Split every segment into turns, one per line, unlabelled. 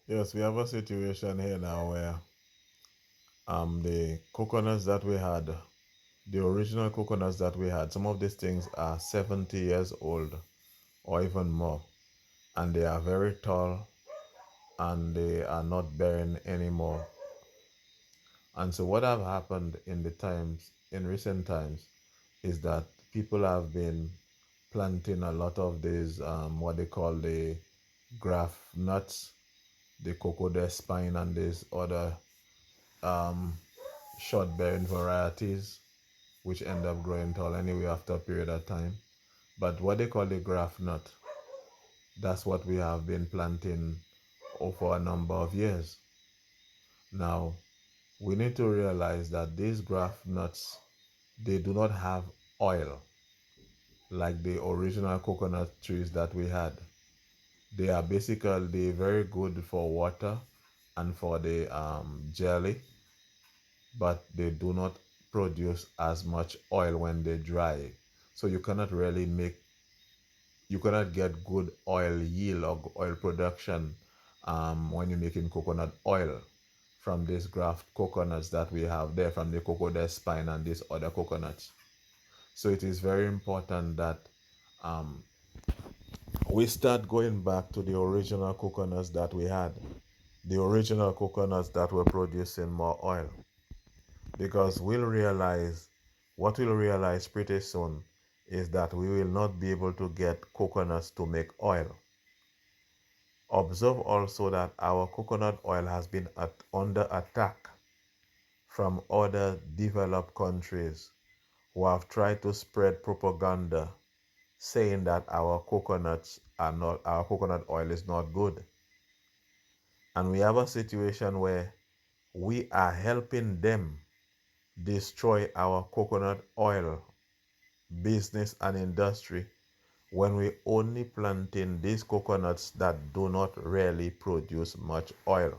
Yes, we have a situation here now where the coconuts that we had, the original coconuts that we had, some of these things are 70 years old or even more, and they are very tall and they are not bearing anymore. And so what have happened in recent times, is that people have been planting a lot of these what they call the graft nuts, the cocoa de spine, and these other short bearing varieties which end up growing tall anyway after a period of time. But what they call the graft nut, that's what we have been planting over a number of years. Now, we need to realize that these graft nuts, they do not have oil like the original coconut trees that we had. They are basically very good for water and for the jelly, but they do not produce as much oil when they dry. So you cannot get good oil yield or oil production when you're making coconut oil from these graft coconuts that we have there, from the cocoa de spine and these other coconuts. So it is very important that we start going back to the original coconuts that we had, the original coconuts that were producing more oil. Because what we'll realize pretty soon is that we will not be able to get coconuts to make oil. Observe also that our coconut oil has been under attack from other developed countries who have tried to spread propaganda saying that our coconut oil is not good. And we have a situation where we are helping them destroy our coconut oil business and industry when we only planting these coconuts that do not really produce much oil.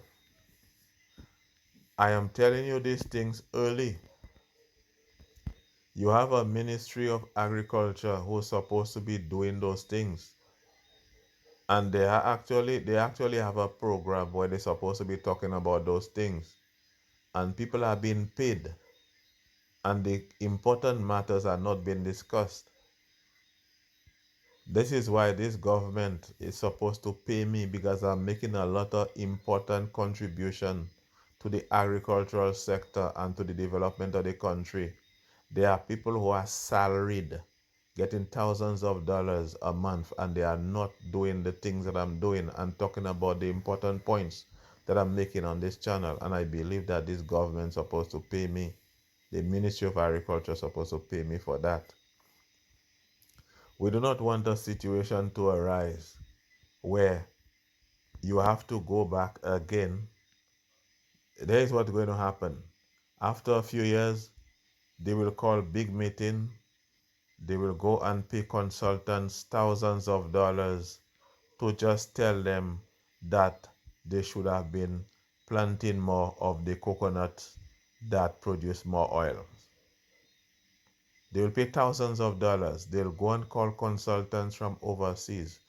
I am telling you these things early. You have a Ministry of Agriculture who's supposed to be doing those things. And they actually have a program where they're supposed to be talking about those things. And people are being paid. And the important matters are not being discussed. This is why this government is supposed to pay me, because I'm making a lot of important contribution to the agricultural sector and to the development of the country. There are people who are salaried, getting thousands of dollars a month, and they are not doing the things that I'm doing and talking about the important points that I'm making on this channel. And I believe that this government is supposed to pay me. The Ministry of Agriculture is supposed to pay me for that. We do not want a situation to arise where you have to go back again. There is what's going to happen. After a few years, they will call big meeting. They will go and pay consultants thousands of dollars to just tell them that they should have been planting more of the coconuts that produce more oil. They will pay thousands of dollars. They'll go and call consultants from overseas,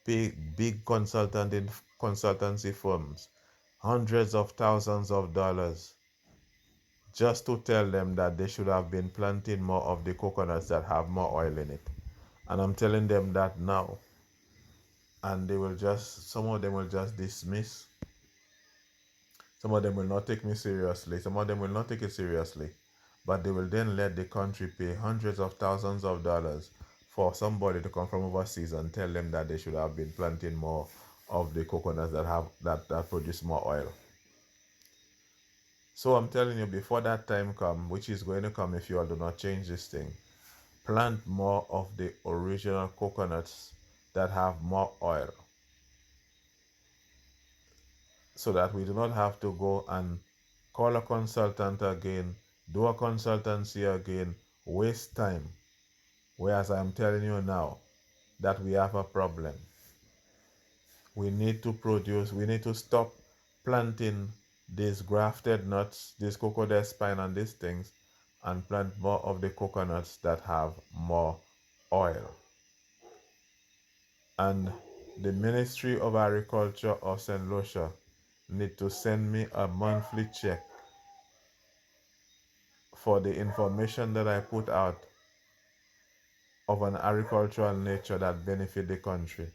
pay big consultancy firms hundreds of thousands of dollars just to tell them that they should have been planting more of the coconuts that have more oil in it. And I'm telling them that now. And some of them will just dismiss. Some of them will not take me seriously. Some of them will not take it seriously. But they will then let the country pay hundreds of thousands of dollars for somebody to come from overseas and tell them that they should have been planting more of the coconuts that produce more oil. So I'm telling you, before that time come, which is going to come if you all do not change this thing, plant more of the original coconuts that have more oil, so that we do not have to go and call a consultant again, do a consultancy again, waste time. Whereas I'm telling you now that we have a problem. We need to stop planting these grafted nuts, this cocoa de spine and these things, and plant more of the coconuts that have more oil. And the Ministry of Agriculture of St. Lucia need to send me a monthly check for the information that I put out of an agricultural nature that benefit the country.